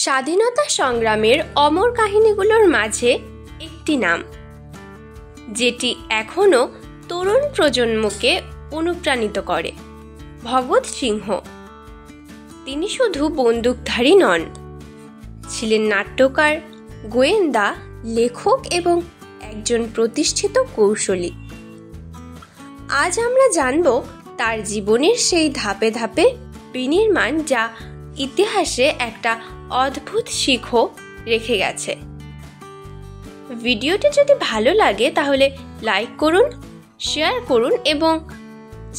স্বাধীনতা সংগ্রামের অমর কাহিনীগুলোর মাঝে একটি নাম, যেটি এখনো তরুণ প্রজন্মকে অনুপ্রাণিত করে, ভগৎ সিংহ। তিনি শুধু বন্দুকধারী নন, ছিলেন নাট্যকার, গোয়েন্দা, লেখক এবং একজন প্রতিষ্ঠিত কৌশলী। আজ আমরা জানব তার জীবনের সেই ধাপে ধাপে বিনির্মাণ, যা ইতিহাসে একটা অদ্ভুত শিখও রেখে গেছে। ভিডিওটি যদি ভালো লাগে তাহলে লাইক করুন, শেয়ার করুন এবং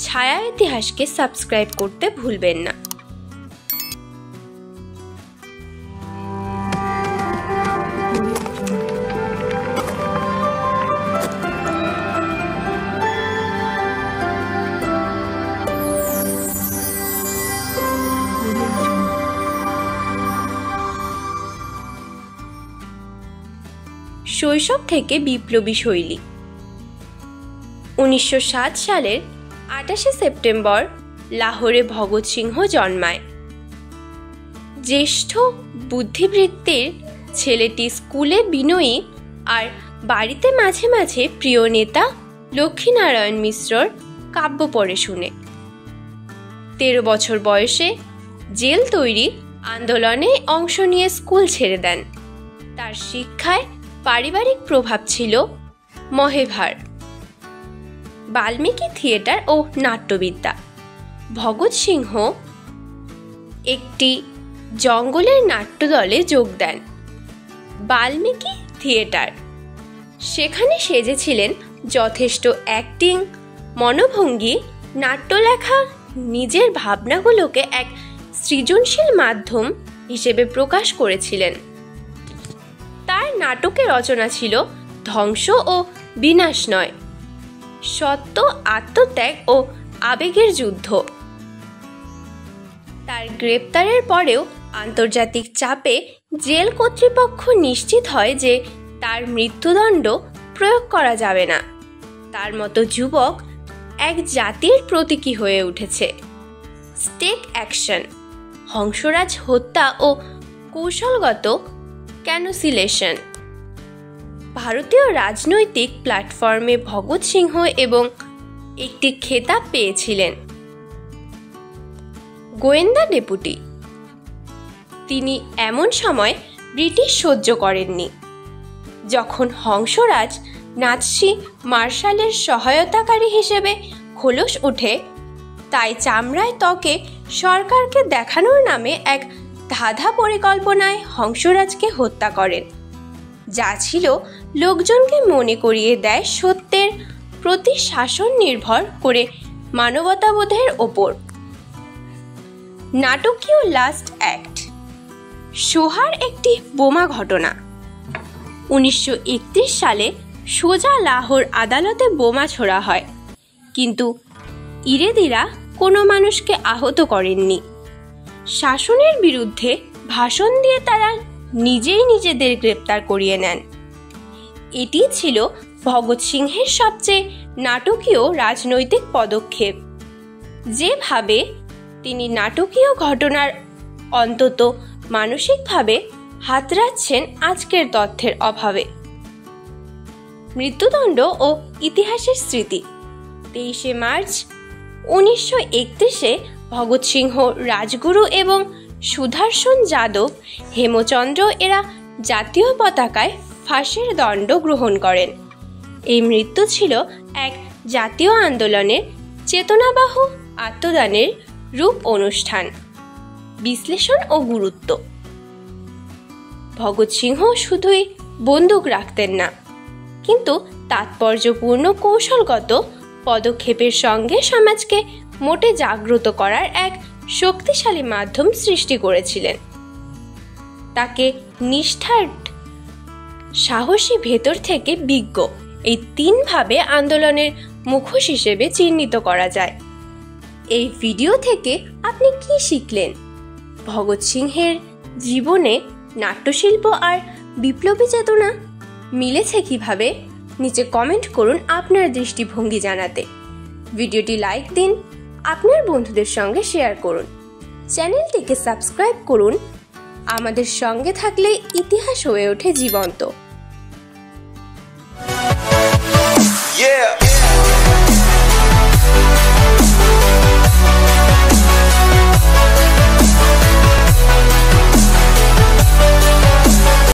ছায়া ইতিহাসকে সাবস্ক্রাইব করতে ভুলবেন না। শৈশব থেকে বিপ্লবী শৈলী। 1907 সালের 28শে সেপ্টেম্বর লাহোরে ভগৎ সিংহ জন্মায়। জ্যেষ্ঠ বুদ্ধিবৃত্তির ছেলেটি স্কুলে বিনয়ী আর বাড়িতে মাঝে মাঝে প্রিয় নেতা লক্ষ্মীনারায়ণ মিশ্রর কাব্য পড়ে শুনে। 13 বছর বয়সে জেল তৈরি আন্দোলনে অংশ নিয়ে স্কুল ছেড়ে দেন। তার শিক্ষায় পারিবারিক প্রভাব ছিল মহেভার, বাল্মীকি থিয়েটার ও নাট্যবিদ্যা। ভগৎ সিংহ একটি জঙ্গলের নাট্যদলে যোগ দেন, বাল্মীকি থিয়েটার। সেখানে সেজেছিলেন যথেষ্ট অ্যাক্টিং, মনোভঙ্গি, নাট্যলেখা, নিজের ভাবনাগুলোকে এক সৃজনশীল মাধ্যম হিসেবে প্রকাশ করেছিলেন। তার নাটকের রচনা ছিল ধ্বংস ও বিনাশ নয়, সত্য, আত্মত্যাগ ও আবেগের যুদ্ধ। তার গ্রেপ্তারের পরেও আন্তর্জাতিক চাপে জেল কর্তৃপক্ষ নিশ্চিত হয় যে তার মৃত্যুদণ্ড প্রয়োগ করা যাবে না। তার মতো যুবক এক জাতির প্রতীকী হয়ে উঠেছে। স্টেক অ্যাকশন, হংসরাজ হত্যা ও কৌশলগত ক্যানসিলেশন। ভারতীয় রাজনৈতিক প্ল্যাটফর্মে ভগৎ সিংহ এবং একটি খেতাব পেয়েছিলেন, গোয়েন্দা ডেপুটি। তিনি এমন সময় ব্রিটিশ সহ্য করেননি যখন হংসরাজ নাৎসি মার্শালের সহায়তাকারী হিসেবে খোলস ওঠে। তাই চামড়ায় ত্বকে সরকারকে দেখানোর নামে এক ধাঁধা পরিকল্পনায় হংসরাজকে হত্যা করেন, যা ছিল লোকজনকে মনে করিয়ে দেয় সত্যের প্রতি শাসন নির্ভর করে মানবতাবোধের ওপর। নাটকীয় লাস্ট অ্যাক্ট। সোহার একটি বোমা ঘটনা। 1931 সালে সোজা লাহোর আদালতে বোমা ছোড়া হয়, কিন্তু ইরেদিরা কোনো মানুষকে আহত করেননি। শাসনের বিরুদ্ধে ভাষণ দিয়ে তারা নিজেই নিজেদের গ্রেপ্তার করিয়ে নেন। এটি ছিল ভগৎ সিংহের সবচেয়ে নাটকীয় রাজনৈতিক পদক্ষেপ। যেভাবে তিনি নাটকীয় ঘটনার অন্তত মানসিকভাবে হাতড়াচ্ছেন আজকের তথ্যের অভাবে। মৃত্যুদণ্ড ও ইতিহাসের স্মৃতি। 23শে মার্চ 1931-এ ভগৎ সিংহ, রাজগুরু এবং সুদর্শন যাদব, হেমচন্দ্র এরা জাতীয় পতাকায় ফাঁসির দণ্ড গ্রহণ করেন। এই মৃত্যু ছিল এক জাতীয় আন্দোলনের চেতনাবাহ আত্মদানের রূপ অনুষ্ঠান। বিশ্লেষণ ও গুরুত্ব। ভগৎ সিংহ শুধুই বন্দুক রাখতেন না, কিন্তু তাৎপর্যপূর্ণ কৌশলগত পদক্ষেপের সঙ্গে সমাজকে মোটে জাগ্রত করার এক শক্তিশালী মাধ্যম সৃষ্টি করেছিলেন। তাকে নিষ্ঠার, সাহসী, ভেতর থেকে বিজ্ঞ, এই 3 ভাবে আন্দোলনের মুখোশ হিসেবে চিহ্নিত করা যায়। এই ভিডিও থেকে আপনি কি শিখলেন? ভগৎ সিংহের জীবনে নাট্যশিল্প আর বিপ্লবী চেতনা মিলেছে কিভাবে? নিচে কমেন্ট করুন আপনার দৃষ্টিভঙ্গি জানাতে। ভিডিওটি লাইক দিন, আপনার বন্ধুদের সঙ্গে শেয়ার করুন, চ্যানেলটিকে সাবস্ক্রাইব করুন আমাদের সঙ্গে থাকলে ইতিহাস হয়ে ওঠে জীবন্ত।